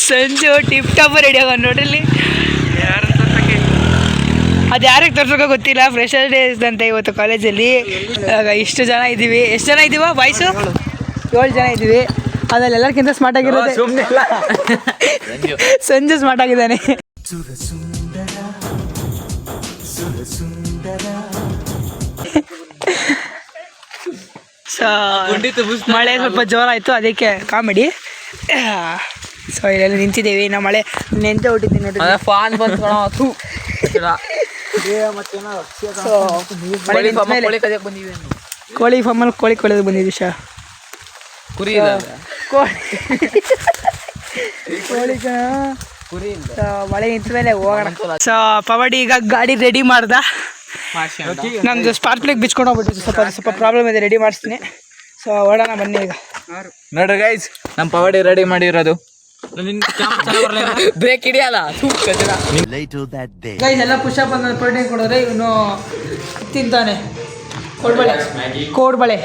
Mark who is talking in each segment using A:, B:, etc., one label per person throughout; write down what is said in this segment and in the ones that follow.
A: Sanju tip top ready ಆಗ ನೋಡ್ರಿ. ಅದು ಯಾರಿಗೆ ತೋರ್ಸೋಕೆ ಗೊತ್ತಿಲ್ಲ. ಫ್ರೆಶರ್ ಡೇಸ್ ಅಂತ ಇವತ್ತು ಕಾಲೇಜಲ್ಲಿ. ಇಷ್ಟು ಜನ ಇದ್ದೀವಿ. ಎಷ್ಟು ಜನ ಇದ್ದೀವ ಬಾಯ್ಸು? 7 ಜನ ಇದ್ದೀವಿ. ಅದ್ರಲ್ಲಿ ಎಲ್ಲರಿಗಿಂತ ಸ್ಮಾರ್ಟ್ ಆಗಿರೋದು ಸಂಜು ಸ್ಮಾರ್ಟ್ ಆಗಿದ್ದಾನೆ. ಸೊ ಮಳೆ ಸ್ವಲ್ಪ ಜೋರಾಯಿತು, ಅದಕ್ಕೆ ಕಾಮಿಡಿ. ಸೊ ಇಲ್ಲೆಲ್ಲ ನಿಂತಿದ್ದೀವಿ. ನಾವು ಮಳೆ ನೆಂತೆ ಹೊಟ್ಟಿದ್ದೀವಿ ನೋಡ್ರಿ. ಫಾನ್ ಬಂತು. ಕೋಳಿ ಫಾರ್ಮಲ್ಲಿ ಕೋಳಿ ಕೊಳೆದು ಬಂದಿದ್ವಿ ಶಾ. ಕುರಿ ಮಳೆ ನಿಂತ ಮೇಲೆ ಹೋಗೋಣ. ಸೊ ಪವಡಿ ಈಗ ಗಾಡಿ ರೆಡಿ ಮಾಡ್ದ. ನಮ್ದು ಸ್ಪಾರ್ಕ್ಲಿಗೆ ಬಿಚ್ಕೊಂಡು ಹೋಗ್ಬಿಟ್ಟಿತ್ತು. ಸ್ವಲ್ಪ ಪ್ರಾಬ್ಲಮ್ ಇದೆ, ರೆಡಿ ಮಾಡಿಸ್ತೀನಿ. ಸೊ ಓಡೋಣ ಬನ್ನಿ ಈಗ.
B: ನೋಡ್ರಿ ಗೈಸ್, ನಮ್ಮ ಪವಡಿ ರೆಡಿ ಮಾಡಿರೋದು. ಬ್ರೇಕ್ ಹಿಡಿಯಲ್ಲ
A: ಗೈಸ್. ಎಲ್ಲ ಪುಷಪ್ ಅಂತ ಪ್ರೋಟೀನ್ ಕೊಡಿದ್ರೆ ಇವನು ತಿಂತಾನೆ. ಕೋಡ್ಬಳೆ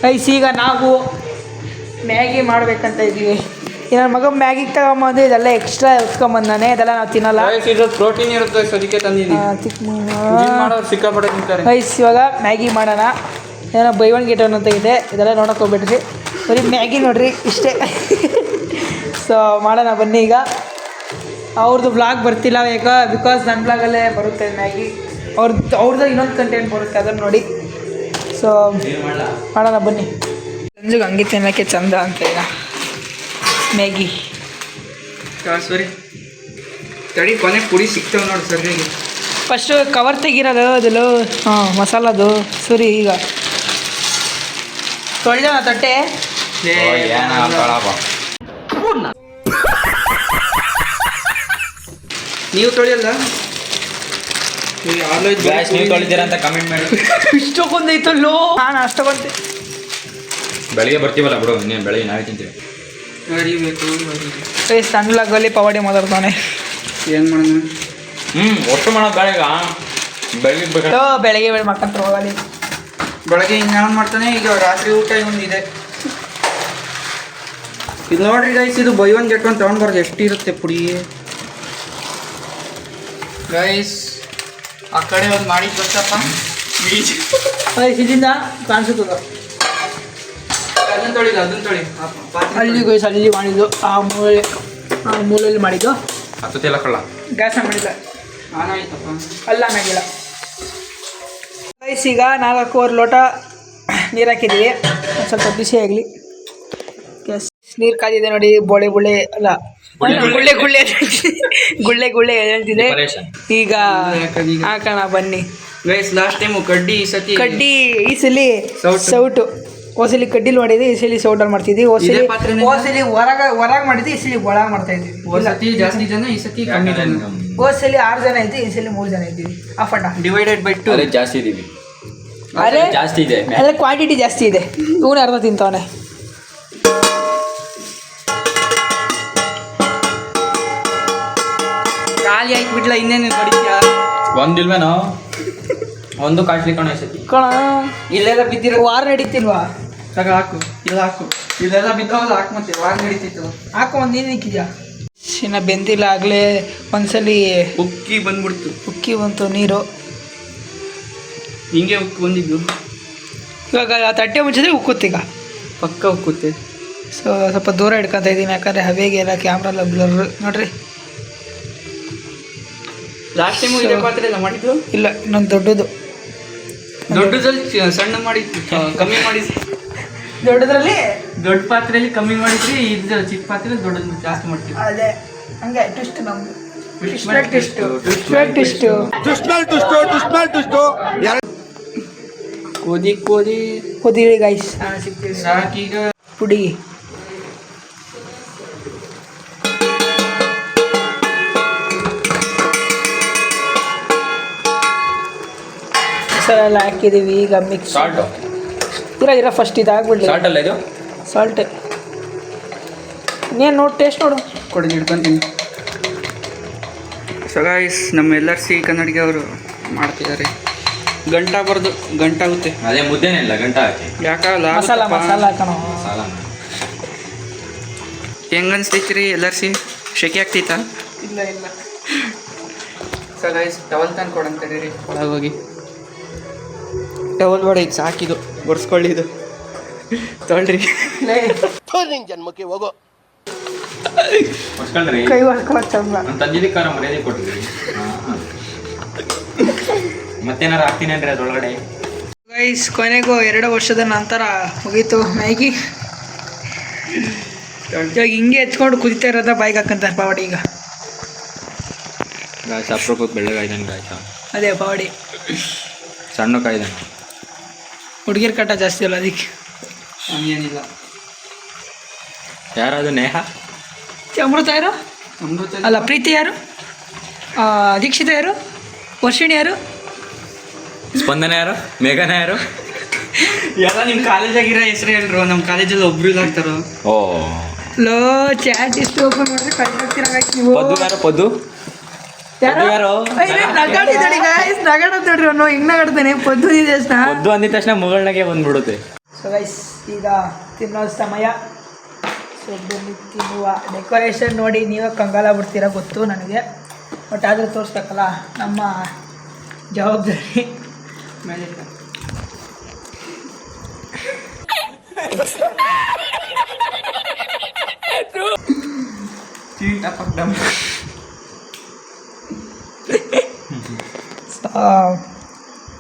A: ಗೈಸ್. ಈಗ ನಾವು ಮ್ಯಾಗಿ ಮಾಡ್ಬೇಕಂತ ಇದ್ದೀವಿ. ನನ್ನ ಮಗ ಮ್ಯಾಗಿ ತಗೊಂಬಂದು ಇದೆಲ್ಲ ಎಕ್ಸ್ಟ್ರಾ ಎತ್ಕೊಂಬಂದಾನೆ. ಇದೆಲ್ಲ ನಾವು ತಿನ್ನಲ್ಲ.
B: ಪ್ರೋಟೀನ್ ಇರುತ್ತೆ, ಅದಕ್ಕೆ ತಂದಿದ್ದೀನಿ.
A: ಗೈಸ್ ಇವಾಗ ಮ್ಯಾಗಿ ಮಾಡೋಣ. ಏನೋ ಬೈ ಒನ್ ಗೆಟ್ ಒನ್ ಅಂತ ಇದೆ. ಇದೆಲ್ಲ ನೋಡೋಕೆ ಹೋಗ್ಬಿಟ್ರಿ, ಬರೀ ಮ್ಯಾಗಿ ನೋಡ್ರಿ ಇಷ್ಟೇ. ಸೊ ಮಾಡೋಣ ಬನ್ನಿ ಈಗ. ಅವ್ರದ್ದು ಬ್ಲಾಗ್ ಬರ್ತಿಲ್ಲ ಈಗ, ಬಿಕಾಸ್ ನನ್ನ ಬ್ಲಾಗಲ್ಲೇ ಬರುತ್ತೆ ಮ್ಯಾಗಿ. ಅವ್ರದ್ದು ಇನ್ನೊಂದು ಕಂಟೆಂಟ್ ಬರುತ್ತೆ, ಅದನ್ನು ನೋಡಿ. ಸೊ ಮಾಡೋಣ ಬನ್ನಿ. ಸಂಜೆಗೆ ಹಂಗೆ ತಿನ್ನೋಕ್ಕೆ ಚಂದ ಅಂತ ಈಗ ಮ್ಯಾಗಿ.
B: ಸರಿ ತಡಿ, ಕೊನೆ ಪುಡಿ ಸಿಗ್ತಾವೆ ನೋಡಿ ಸರ್.
A: ಫಸ್ಟು ಕವರ್ ತೆಗಿರೋದು ಅದಲ್ಲ. ಹಾಂ, ಮಸಾಲದು ಸರಿ. ಈಗ ತೊಳೆದ ತಟ್ಟೆ.
B: ನೀವು ತೊಳೆಯಲ್ಲ? ನೀವು ತೊಳಿದ್ದೀರಾ ಅಂತ ಕಮೆಂಟ್ ಮಾಡಿ.
A: ಇಷ್ಟೊಂದೈತಲ್ಲೋ. ನಾನು ಅಷ್ಟೊಂದು
B: ಬೆಳಿಗ್ಗೆ ಬರ್ತೀವಲ್ಲ ಬಿಡು, ಇನ್ನೇನು ಬೆಳಿಗ್ಗೆ ನಾವೇ ತಿಂತೀವಿ. ಅರಿಬೇಕು
A: ಸಣ್ಣ ಲಾಗಲ್ಲಿ ಪವಾಡಿ ಮಾತಾಡ್ತಾನೆ.
B: ಏನು ಮಾಡೋಣ? ಒಟ್ಟು ಮಾಡೋದು ಬೆಳಗ್ಗೆ
A: ಬೆಳಗ್ಗೆ ಮಾಡ್ಕೊಂತ ಹೋಗಲಿ.
B: ಬೆಳಗ್ಗೆ ಇನ್ನೇನು ಮಾಡ್ತಾನೆ. ಈಗ ರಾತ್ರಿ ಊಟ ಒಂದಿದೆ. ಇದು ನೋಡ್ರಿ ಗೈಸ್, ಇದು ಬೈ ಒನ್ ಗೆಟ್ ಒನ್ ತೊಗೊಂಡ್ಬಾರ್ದು. ಎಷ್ಟಿರುತ್ತೆ ಪುಡಿ ಗೈಸ್. ಆ ಕಡೆ ಒಂದು ಮಾಡಿ ಗೊತ್ತಪ್ಪ, ಬೀಜ
A: ಇಲ್ಲಿಂದ ಕಾಣಿಸುತ್ತದ.
B: ಅದನ್ನು ತೊಳಿ.
A: ಅಲ್ಲಿ ಗೈಸ್ ಅಲ್ಲಿ ಮಾಡಿದ್ದು ಆ ಮೂಲೆಯಲ್ಲಿ ಮಾಡಿದ್ದು.
B: ಹತ್ತಲ್ಲ ಕಳ್ಳ
A: ಗ್ಯಾಸ್ ಮಾಡಿಲ್ಲ.
B: ಆನಾಯ್ತಪ್ಪ,
A: ಅಲ್ಲ ಮ್ಯಾಗಿಲ್ಲ ಗೈಸ್. ಈಗ 4 ಲೋಟ ನೀರು ಹಾಕಿದ್ದೀವಿ. ಸ್ವಲ್ಪ ಬಿಸಿ ಆಗಲಿ. ಗ್ಯಾಸ್ ನೀರು ಕಾದಿದೆ ನೋಡಿ. ಗುಳ್ಳೆ ಹೇಳ್ತಿದೆ. ಈಗ ಹಾಕೋಣ ಬನ್ನಿ
B: ಗೈಸ್. ಲಾಸ್ಟ್ ಟೈಮು ಕಡ್ಡಿ
A: ಈ ಸಲಿ ಸೌಟು. ಓಸಲಿ ಕಡ್ಡಿಲಿ ಮಾಡಿದ್ವಿ, ಈ ಸಲಿ ಸೌಟಲ್ಲಿ ಮಾಡ್ತಿದ್ವಿ. ಓಸಲಿ ಹೊರಗೆ ಮಾಡಿದ್ವಿ, ಈ ಸಲಿ ಒಳಗೆ ಮಾಡ್ತಾ ಇದ್ವಿ.
B: ಜಾಸ್ತಿ ಜನ, ಈ ಸತಿ ಕಮ್ಮಿ ಜನ.
A: ಓಸಲಿ 6 ಜನ ಇದ್ವಿ, ಈ ಸಲಿ 3 ಜನ ಇದ್ದೀವಿ. Of and half
B: divided by 2 ಜಾಸ್ತಿ ಇದೀವಿ.
A: ಅದೇ
B: ಜಾಸ್ತಿ ಇದೆ,
A: ಅಲ್ಲ ಕ್ವಾಂಟಿಟಿ ಜಾಸ್ತಿ ಇದೆ. ಇವನು ಅರ್ಧ ತಿಂತವನೆ.
B: ಖಾಲಿ ಆಯ್ತು ಬಿಡ್ಲ, ಇನ್ನೇನು ಕಡಿತೀಯ? ಒಂದಿಲ್ವೇನೋ, ಒಂದು ಕಾಟ್ಲಿ ಕಣ ಇಲ್ಲೆಲ್ಲ ಬಿದ್ದಿರೋ
A: ವಾರ ನಡೀತಿಲ್ವಾ?
B: ತಗ ಹಾಕು, ಇಲ್ಲ ಹಾಕು. ಇದೆಲ್ಲ ಬಿದ್ದವಲ್ಲ, ಹಾಕು. ಮತ್ತೆ ವಾರ ನಡೀತಿತ್ತು.
A: ಹಾಕು. ಒಂದು ನೀನು ನಿಕ್ಕಿದ್ಯಾ? ಚಿನ್ನ ಬೆಂದಿಲ್ಲ. ಆಗಲೇ ಒಂದ್ಸಲಿ
B: ಉಕ್ಕಿ
A: ಬಂತು ನೀರು.
B: ಹಿಂಗೆ ಉಕ್ಕಿ ಬಂದಿದ್ದು.
A: ಇವಾಗ ತಟ್ಟೆ ಮುಚ್ಚಿದ್ರೆ ಉಕ್ಕುತ್ತೀಗ
B: ಪಕ್ಕ ಉಕ್ಕುತ್ತೆ.
A: ಸೊ ಸ್ವಲ್ಪ ದೂರ ಹಿಡ್ಕೊತಾ ಇದ್ದೀನಿ, ಯಾಕಂದರೆ ಹವೆಗೆ ಎಲ್ಲ ಕ್ಯಾಮ್ರೆಲ್ಲ ಬ್ಲರ್ ನೋಡ್ರಿ.
B: ಲಾಸ್ಟ್ ಟೈಮು ಇದೇ ಪಾತ್ರೆ ಎಲ್ಲ ಮಾಡಿದ್ದು
A: ಇಲ್ಲ, ಇನ್ನೊಂದು ದೊಡ್ಡದಲ್ಲಿ
B: ಸಣ್ಣ ಮಾಡಿದ್ದು, ಕಮ್ಮಿ ಮಾಡಿಸಿ.
A: ದೊಡ್ಡ
B: ಪಾತ್ರೆಯಲ್ಲಿ ಕಮ್ಮಿ ಮಾಡಿದ್ರಿ. ಇದು ಚಿಕ್ಕ ಪಾತ್ರೆ ದೊಡ್ಡದು ಜಾಸ್ತಿ ಮಾಡ್ತೀವಿ.
A: ಅದೇ ಹಂಗೆ ಟ್ವಿಸ್ಟ್ ನಮ್ದು. ಕುದಿ ಗೈಸ್.
B: ಸಾಕೀಗ
A: ಪುಡಿ. ಮಸಾಲೆಲ್ಲ ಹಾಕಿದ್ದೀವಿ. ಈಗ ಮಿಕ್ಸ್ ಇರ ಫಸ್ಟ್ ಇದಾಗ್ಬಿಡ್ಲಿ. ಸಾಲ್ಟ್ ಇನ್ನೇನು ನೋಡಿ, ಟೇಸ್ಟ್ ನೋಡು.
B: ಕೊಡಿ, ಹಿಡ್ಕೊಂತೀನಿ. ಸೊ ಗೈಸ್, ನಮ್ಮ LRC ಕನ್ನಡಿಗೆ ಅವರು ಮಾಡ್ತಿದ್ದಾರೆ. ಗಂಟಾಗುತ್ತೆ. ಅದೇ ಮುದ್ದೆನೇ ಇಲ್ಲ, ಗಂಟ ಹಾಕಿ ಯಾಕಾಗಲ್ಲ.
A: ಮಸಾಲ ಹಾಕೋಣ.
B: ಹೆಂಗೆ ಅನಿಸ್ತೈತ್ರಿ ಎಲ್ಲರ್ಸಿ ಶೆಕೆ ಆಗ್ತೈತಾ?
A: ಇಲ್ಲ ಇಲ್ಲ.
B: ಸೊ ಗೈಸ್ ಟವಲ್ ತಂದು ಕೊಡಂತ ರೀ ಒಳಗೆ ಹೋಗಿ. ಟವಲ್ ಬೇಡ, ಇದು ಸಾಕಿದು ಒರೆಸ್ಕೊಳ್ಳಿ, ಇದು ತೊಳ್ರಿ.
C: ಜನ್ಮಕ್ಕೆ ಹೋಗೋ
A: ಕೈ ಹೊಡ್ಕೊಳಕ್ ಚಂದ.
B: ತಂದಿದ್ದಕ್ಕಾರ ಮರ್ಯಾದೆ ಕೊಟ್ಟಿದ್ರಿ. ಮತ್ತೇನಾರು ಹಾಕ್ತೀನೇನ್ರಿ ಅದ್ರೊಳಗಡೆ?
A: ಗೈಸ್ ಕೊನೆಗೂ 2 ವರ್ಷದ ನಂತರ ಮುಗೀತು ಮ್ಯಾಗಿ. ಇವಾಗ ಹಿಂಗೆ ಎತ್ಕೊಂಡು ಕುದಿತಾ ಇರೋದ ಬಾಯಿಗೆ ಹಾಕಂತಾರೆ ಪಾವಡಿ. ಈಗ
B: ಗಾಯ್ಸ್ ಅಪ್ರೂಪಕ್ಕೆ ಬೆಳ್ಳಗಾಯ್ದಾನೆ ಗಾಯ್ಸ.
A: ಅದೇ ಪಾವಡಿ
B: ಸಣ್ಣ ಕಾಯ್ದಾನೆ.
A: ಹುಡುಗಿರ್ ಕಟ್ಟ ಜಾಸ್ತಿ ಅಲ್ಲ ಅದಕ್ಕೆ.
B: ಏನಿಲ್ಲ. ಯಾರದು? ನೇಹ?
A: ಅಮೃತ ಯಾರು? ಅಲ್ಲ ಪ್ರೀತಿ ಯಾರು? ದೀಕ್ಷಿತ ಯಾರು? ವರ್ಷಿಣಿ ಯಾರು?
B: ಸ್ಪಂದನ ಯಾರು? ಮೇಘನ ಯಾರು? ಎಲ್ಲ ನಿಮ್ಮ ಕಾಲೇಜಾಗಿರೋ ಹೆಸರು ಹೇಳ್ರು. ನಮ್ಮ ಕಾಲೇಜಲ್ಲಿ ಒಬ್ರು ಇಲ್ಲ ಆಗ್ತಾರೋ. ಓ
A: ಲೋ ಚಾಟ್ ಇಷ್ಟು ಓಪನ್ ಮಾಡಿದ್ರೆ ಕಳ್ಸಾಗ್ತೀರ ನೀವು.
B: ಪದ್ದು ಯಾರು? ಪದ್ದು ಯಾರು?
A: ನಗಾಡಿದ್ದಾಡಿ ಗಾಯ್ಸ್, ನಗಾಡೋದು ನೋಡ್ರಿ ಅವನು ಹಿಂಗೆ ನಗಾಡ್ತಾನೆ. ಪದ್ದು ಇದೆ ಅಷ್ಟೇ.
B: ಪದ್ದು ಅಂದಿದ ತಕ್ಷಣ ಮುಗಳನಾಗೆ ಬಂದ್ಬಿಡುತ್ತೆ.
A: ಸೊ ಗೈಸ್ ಈಗ ತಿನ್ನೋ ಸಮಯ. ಸೊ ಬನ್ನಿ ತಿನ್ನುವ. ಡೆಕೋರೇಷನ್ ನೋಡಿ ನೀವೇ ಕಂಗಾಲ ಬಿಡ್ತೀರಾ ಗೊತ್ತು ನನಗೆ, ಬಟ್ ಆದರೂ ತೋರಿಸ್ಬೇಕಲ್ಲ, ನಮ್ಮ ಜವಾಬ್ದಾರಿ ಮೇಲೆ.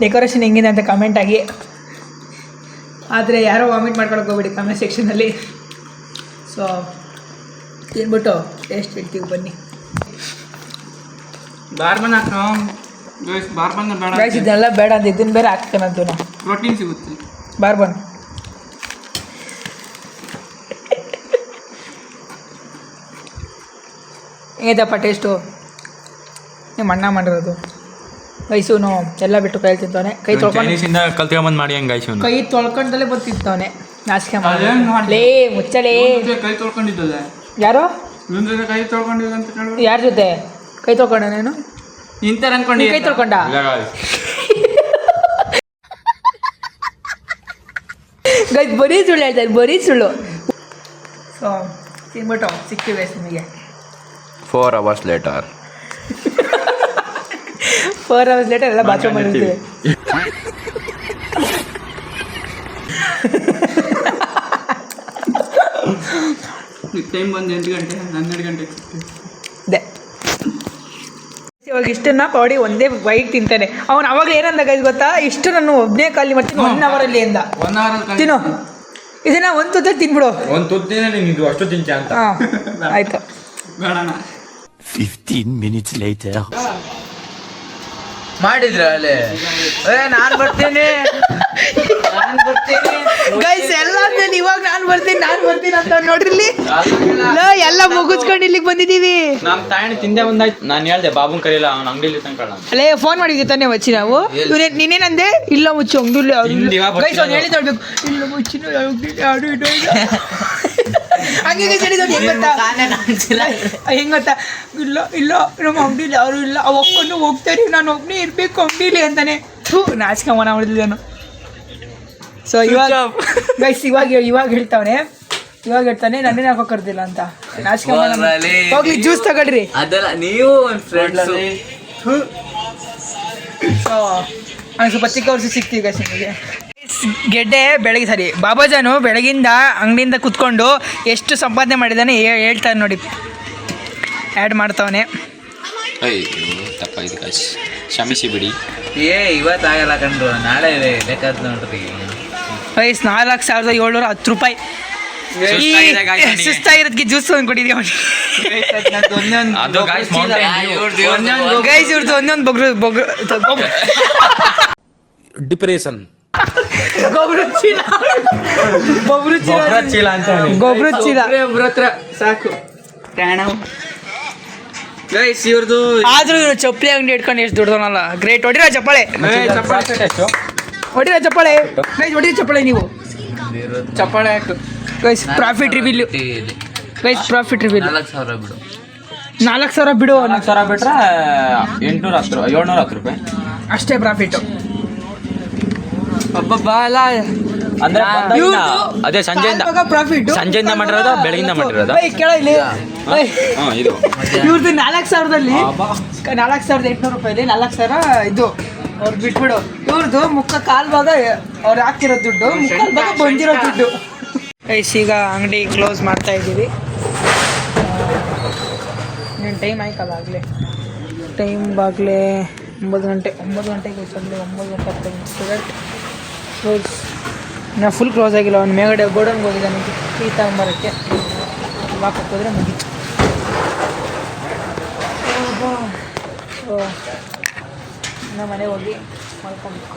A: ಡೆಕೋರೇಷನ್ ಹೆಂಗಿದೆ ಅಂತ ಕಮೆಂಟ್ ಆಗಿ. ಆದರೆ ಯಾರೋ ವಾಮಿಟ್ ಮಾಡ್ಕೊಳಕ್ಕೆ ಹೋಗ್ಬೇಡಿ ಕಮೆಂಟ್ ಸೆಕ್ಷನಲ್ಲಿ. ಸೊ ತಿನ್ಬಿಟ್ಟು ಟೇಸ್ಟ್ ಹೇಳ್ತೀವಿ ಬನ್ನಿ.
B: ಬಾರ್ಬನ್ ಹಾಕೋ ಬಾರ್ಬನ್ ಬೇಡ.
A: ಗೈಸ್ ಇದೆಲ್ಲ ಬೇಡ ಅಂತ ಇದನ್ನು ಬೇರೆ ಹಾಕ್ತಾನಂತ ನಾವು.
B: ಪ್ರೋಟೀನ್ ಸಿಗುತ್ತೆ.
A: ಬಾರ್ಬನ್ ಹೇಗಪ್ಪ ಟೇಸ್ಟು? ನಿಮ್ಮ ಅಣ್ಣ ಮಾಡಿರೋದು. ಗೈಸೂನು ಎಲ್ಲ ಬಿಟ್ಟು ಕೈ ತಿಂತಾನೆ. ಕೈ ತೊಳ್ಕೊಂಡು
B: ಕಲ್ತ್ಕೊಂಬಂದು ಮಾಡಿ ಹಂಗೆ ಗಾಯ್ಸು.
A: ಕೈ ತೊಳ್ಕೊಂಡಲ್ಲೇ ಬರ್ತಿರ್ತಾನೆ. ನಾಚಿಕೆ ಲೇ ಮುಚ್ಚಲೇ.
B: ಕೈ ತೊಳ್ಕೊಂಡಿದ್ದಲ್ಲ
A: ಯಾರು?
B: ಕೈ ತೊಳ್ಕೊಂಡಿಲ್ಲ ಅಂತ ಕೇಳಿ.
A: ಯಾರ ಜೊತೆ ಕೈ ತೊಳ್ಕೊಂಡ? ನೀನು
B: ಇಂತರ ಅನ್ಕೊಂಡು
A: ಕೈ ತೊಳ್ಕೊಂಡ? ಗೈಸ್ ಬರೀ ಸುಳ್ಳು ಹೇಳ್ತಾರೆ, ಬರೀ ಸುಳ್ಳು. ಸೊ ತಿನ್ಬಿಟ್ಟು ಸಿಕ್ತೀವಿ ಗೈಸ್ ನಿಮಗೆ.
B: 4 hours later
A: 4 hours later ಎಲ್ಲ ಬಾತ್ರೂಮ್ ಮಾಡಿರ್ತೀವಿ.
B: ಟೈಮ್ ಬಂದು 8 ಗಂಟೆ 12 ಗಂಟೆ
A: ಅದೇ. ಇವಾಗ ಇಷ್ಟನ್ನ ಪೌಡಿ ಒಂದೇ ಬೈಕ್ ತಿಂತಾನೆ ಅವನು. ಅವಾಗ ಏನಂದ ಗೈಸ್ ಗೊತ್ತಾ? ಇಷ್ಟು ನಾನು ಒಬ್ಬನೇ ಖಾಲಿ ಮಾಡ್ತೀನಿ 1 ಅವರಲ್ಲಿ ಅಂದ.
B: 1 hour
A: ತಿನ್ನು ಇದನ್ನ ಒಂದು ತುತ್ತ ತಿನ್ಬಿಡು.
B: ಒಂದು ತುತ್ತಿನ ನೀನು ಅಷ್ಟು ತಿಂಚ ಅಂತ.
A: ಹಾಂ ಆಯ್ತು.
B: ಬೇಡಣ.
C: 15 minutes later
B: ಮಾಡಿದ್ರ ಅಲ್ಲೇ ನಾನು ಬರ್ತೀನಿ
A: ಗೈಸ್ ಎಲ್ಲ ಇವಾಗ ನಾನು ಬರ್ತೀನಿ ಅಂತ ನೋಡ್ರಿ. ಇಲ್ಲಿ ಎಲ್ಲ ಮುಗಿಸ್ಕೊಂಡು ಇಲ್ಲಿಗೆ ಬಂದಿದ್ದೀವಿ.
B: ನಮ್ಮ ತಾಯಣ್ಣ ತಿಂದೆ ಒಂದಾಯ್ತು. ನಾನು ಹೇಳ್ದೆ ಬಾಬುನ್ ಕರೀಲ್ಲ, ಅವ್ನ ಅಂಗಡಿಲಿ ತಂಕೊಳ್ಳ.
A: ಅಲ್ಲೇ ಫೋನ್ ಮಾಡಿದ್ವಿ ತಾನೇ ಮಚ್ಚಿ ನಾವು. ನೀನೇನಂದೆ? ಇಲ್ಲ ಮುಚ್ಚು ಅಂಗಡಿಲಿ. ಗೈಸ್ ಅವ್ನು ಹೇಳಿ ತೊಳ್ಬೇಕು. ಇಲ್ಲ ಮುಚ್ಚಿನ ಯಾರು ಇಲ್ಲ ಹಂಗೆ ಹೆಂಗ್ ಗೊತ್ತಾ? ಇಲ್ಲ ನಮ್ಮ ಅಂಗಡಿಲಿ ಯಾರು ಇಲ್ಲ, ಒಪ್ಕೊಂಡು ಹೋಗ್ತಾರೆ, ನಾನು ಒಬ್ಬನೇ ಇರ್ಬೇಕು ಅಂಗಡಿಲಿ ಅಂತಾನೆ. ನಾಚಿಕೆ ಮನ ಹೊಡೆದಿದ್ದಾನು. ಸೊ ಇವಾಗ ಗೈಸ್ ಇವಾಗ ಹೇಳ್ತಾನೆ ನನ್ನೇನು ಹಾಕೋ ಕರ್ದಿಲ್ಲ ಅಂತ. ನಾಚಿಕೆ ಹೋಗ್ಲಿ ಜ್ಯೂಸ್ ತಗೊಳ್ರಿ.
B: ಅದಲ್ಲ ನೀವು
A: ಸೊ ನಂಗೆ ಸ್ವಲ್ಪ ಚಿಕ್ಕ ವರ್ಷ ಸಿಗ್ತೀವಿ ಗೈಸ್ ನಿಮಗೆ. ಗೆಡ್ಡೆ ಬೆಳಗ್ಗೆ ಬಾಬಾಜಾನು ಬೆಳಗಿಂದ ಅಂಗಡಿಯಿಂದ ಕುತ್ಕೊಂಡು ಎಷ್ಟು ಸಂಪಾದನೆ ಮಾಡಿದ್ದಾನೆ ಹೇಳ್ತಾನೆ ನೋಡಿ. ಆ್ಯಡ್ ಮಾಡ್ತಾವನೆ.
B: ತಪ್ಪಾಗಿದೆ ಕಾಶ್, ಕ್ಷಮಿಸಿ ಬಿಡಿ.
D: ಇವತ್ತಾಗಲ್ಲ ಕಂಡ್ರು, ನಾಳೆ ಬೇಕಾದ್ ನೋಡ್ರಿ.
A: ಗೈಸ್ 4710 ರೂಪಾಯಿ. ಸುಸ್ತಾಗಿರೋದಕ್ಕೆ ಜ್ಯೂಸ್ ಒಂದು ಕೊಟ್ಟಿದ್ದೀವಿ ಅವನಿಗೆ. ಗೈಸ್ ಇವ್ರದ್ದು ಒಂದೊಂದು ಬೊಗ್ರು
C: ಡಿಪ್ರೆಷನ್
A: ಗೊಬ್ಬರ ಚೀಲ
B: ಒಬ್ರ ಹತ್ರ ಸಾಕು. ಗೈಸ್ ಇವ್ರದ್ದು
A: ಆದ್ರೂ ಇವ್ರು ಚಪ್ಪಲಿ ಅಂಗಡಿ ಇಟ್ಕೊಂಡು ಎಷ್ಟು ದುಡ್ದವನಲ್ಲ. ಗ್ರೇಟ್. ಹೊಡಿರೋ ಚಪ್ಪಾಳೆ ಗೈಸ್, ಹೊಡಿರೋ ಚಪ್ಪಾಳೆ ನೀವು.
B: ಚಪ್ಪಾಳೆ ಹಾಕು
A: guys. Profit reveal guys, profit reveal
D: 4,000 ಬಿಡು.
A: 4,000 ಬಿಡು.
B: 4,000 ಬಿಟ್ರೆ 710 ರೂಪಾಯಿ
A: ಅಷ್ಟೇ ಪ್ರಾಫಿಟ್ಟು.
B: ಅಬ್ಬಬ್ಬ ಅಲ್ಲ ಅಂದ್ರೆ ಬಂದಾಗಿಂದ ಅದೇ
A: ಪ್ರಾಫಿಟ್
B: ಸಂಜೆಯಿಂದ ಮಾಡಿರೋದು ಬೆಳಗಿಂದ ಮಾಡಿರೋದು
A: ಕೇಳ ಇಲ್ಲಿ
B: ಇದು
A: ಇವ್ರದ್ದು 4,000ದಲ್ಲಿ 4,800 ರೂಪಾಯಿಲಿ 4,000 ಇದು ಅವ್ರು ಬಿಟ್ಬಿಡು. ಇವ್ರದ್ದು ಕಾಲ್ ಭಾಗ ಅವ್ರು ಹಾಕಿರೋ ದುಡ್ಡು, ಮುಕ್ಕಾಲ್ ಭಾಗ ಬಂದಿರೋ ದುಡ್ಡು. ಈಗ ಅಂಗಡಿ ಕ್ಲೋಸ್ ಮಾಡ್ತಾ ಇದ್ದೀವಿ. ಇನ್ನೇನು ಟೈಮ್ ಆಯ್ತಲ್ಲ ಆಗಲೇ, ಟೈಮ್ ಬಾಗಲೇ 9 ಗಂಟೆಗೆ ಸಂಜೆ 9:15 ಕ್ಲೋಸ್. ನಾ ಫುಲ್ ಕ್ಲೋಸ್ ಆಗಿಲ್ಲ. ಅವ್ನು ಮೇಗಡೆ ಗೋಡನ್ಗೆ ಹೋಗಿದ್ದಾನೆ ಟೀ ತಗೊಂಬರೋಕ್ಕೆ. ಲಾಕ್ ಹಾಕಿದ್ರೆ ಮುಗೀತು. ನಮ್ಮ ಮನೆಗೆ ಹೋಗಿ ಮಾಡ್ಕೊಬೇಕು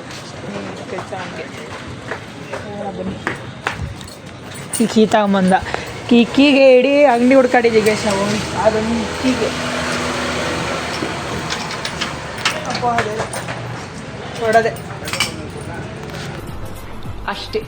A: ಕೆಲಸ ಹಂಗೆ. ಬನ್ನಿ ಕೀ ತಗೊಂಬಂದ. ಕೀಗೆ ಇಡೀ ಅಂಗಡಿ ಹುಡ್ಕಾಡಿದ್ದೀವಿ ಗೇಸ್ ನಾವು. ಅದೊಂದು ಕೀಗೆ ಅಪ್ಪ ಅದೇ ನೋಡೋದೆ ಅಷ್ಟೇ.